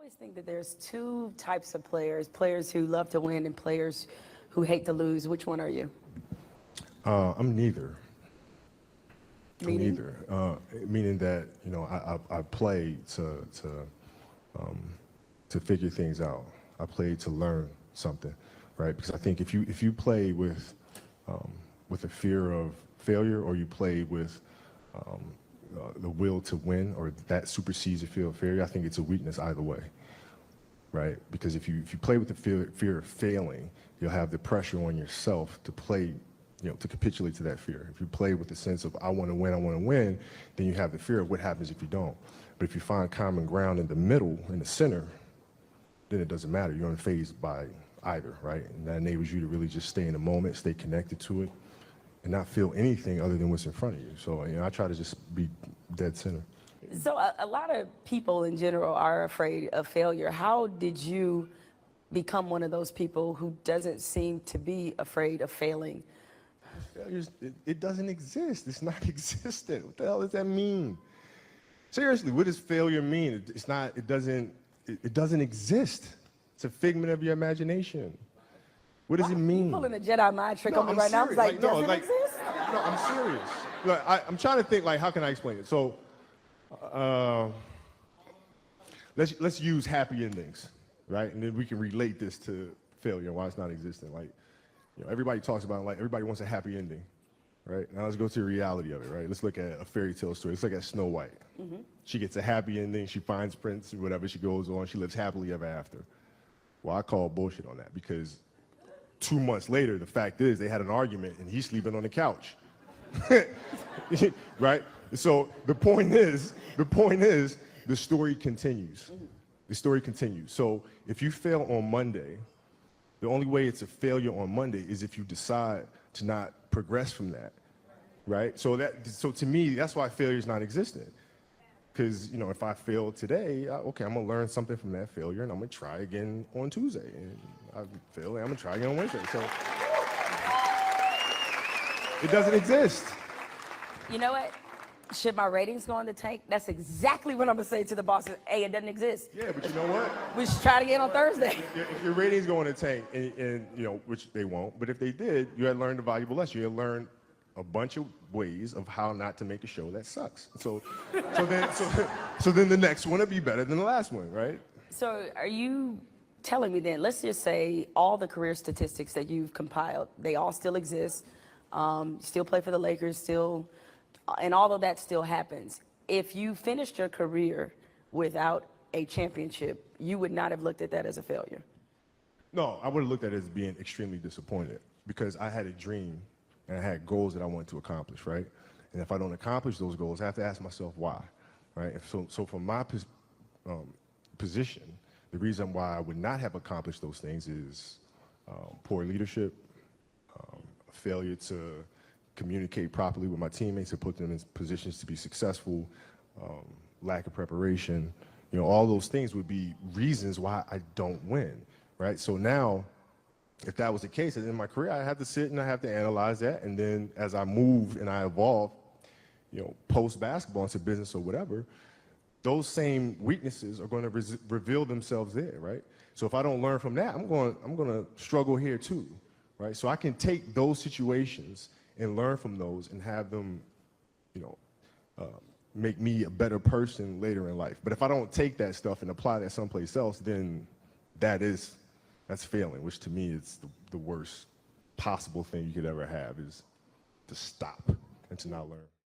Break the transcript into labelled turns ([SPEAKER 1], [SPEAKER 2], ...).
[SPEAKER 1] always think that there's two types of players, players who love to win and players who hate to lose. Which one are you?
[SPEAKER 2] I'm neither.
[SPEAKER 1] Meaning?
[SPEAKER 2] I'm neither. Meaning that, you know, I play to figure things out. I play to learn something, right? Because I think if you play with a fear of failure, or you play with the will to win, or that supersedes the fear of failure, I think it's a weakness either way, right? Because if you play with the fear of failing, you'll have the pressure on yourself to play, you know, to capitulate to that fear. If you play with the sense of I want to win, then you have the fear of what happens if you don't. But if you find common ground in the middle, in the center, then it doesn't matter. You're unfazed by either, right? And that enables you to really just stay in the moment, stay connected to it, and not feel anything other than what's in front of you. So, you know, I try to just be dead center.
[SPEAKER 1] So a lot of people in general are afraid of failure. How did you become one of those people who doesn't seem to be afraid of failing?
[SPEAKER 2] It doesn't exist. It's not existent. What the hell does that mean? Seriously, what does failure mean? It doesn't exist. It's a figment of your imagination. What does it mean?
[SPEAKER 1] You're pulling a Jedi mind trick on me right now. I was like, does it exist?
[SPEAKER 2] No, I'm serious. Look, I'm trying to think, like, how can I explain it? So, let's use happy endings, right? And then we can relate this to failure and why it's not existent. Like, you know, everybody talks about, like, everybody wants a happy ending, right? Now let's go to the reality of it, right? Let's look at a fairy tale story. Let's look at Snow White. Mm-hmm. She gets a happy ending. She finds Prince or whatever. She goes on. She lives happily ever after. Well, I call bullshit on that, because 2 months later, the fact is they had an argument and he's sleeping on the couch. Right? So the point is, the story continues. The story continues. So if you fail on Monday, the only way it's a failure on Monday is if you decide to not progress from that, right? So to me, that's why failure is not existent. Because, you know, if I fail today, okay, I'm gonna learn something from that failure, and I'm gonna try again on Tuesday. And I fail, and I'm gonna try again on Wednesday. So it doesn't exist.
[SPEAKER 1] You know what? Should my ratings go in the tank? That's exactly what I'm gonna say to the bosses. Hey, it doesn't exist.
[SPEAKER 2] Yeah, but you know what?
[SPEAKER 1] We should try it again on Thursday.
[SPEAKER 2] If your ratings go in the tank, and you know, which they won't, but if they did, you had learned a valuable lesson. You had learned a bunch of ways of how not to make a show that sucks. So then the next one will be better than the last one, right?
[SPEAKER 1] So are you telling me then, let's just say all the career statistics that you've compiled, they all still exist, still play for the Lakers, still, and all of that still happens. If you finished your career without a championship, you would not have looked at that as a failure?
[SPEAKER 2] No, I would have looked at it as being extremely disappointed, because I had a dream and I had goals that I wanted to accomplish, right? And if I don't accomplish those goals, I have to ask myself why, right? So from my position, the reason why I would not have accomplished those things is poor leadership, failure to communicate properly with my teammates and put them in positions to be successful, lack of preparation. You know, all those things would be reasons why I don't win, right? So now, if that was the case, in my career, I have to sit and I have to analyze that. And then as I move and I evolve, you know, post-basketball into business or whatever, those same weaknesses are going to reveal themselves there, right? So if I don't learn from that, I'm going to struggle here too, right? So I can take those situations and learn from those and have them, you know, make me a better person later in life. But if I don't take that stuff and apply that someplace else, then that's failing, which to me is the worst possible thing you could ever have, is to stop and to not learn.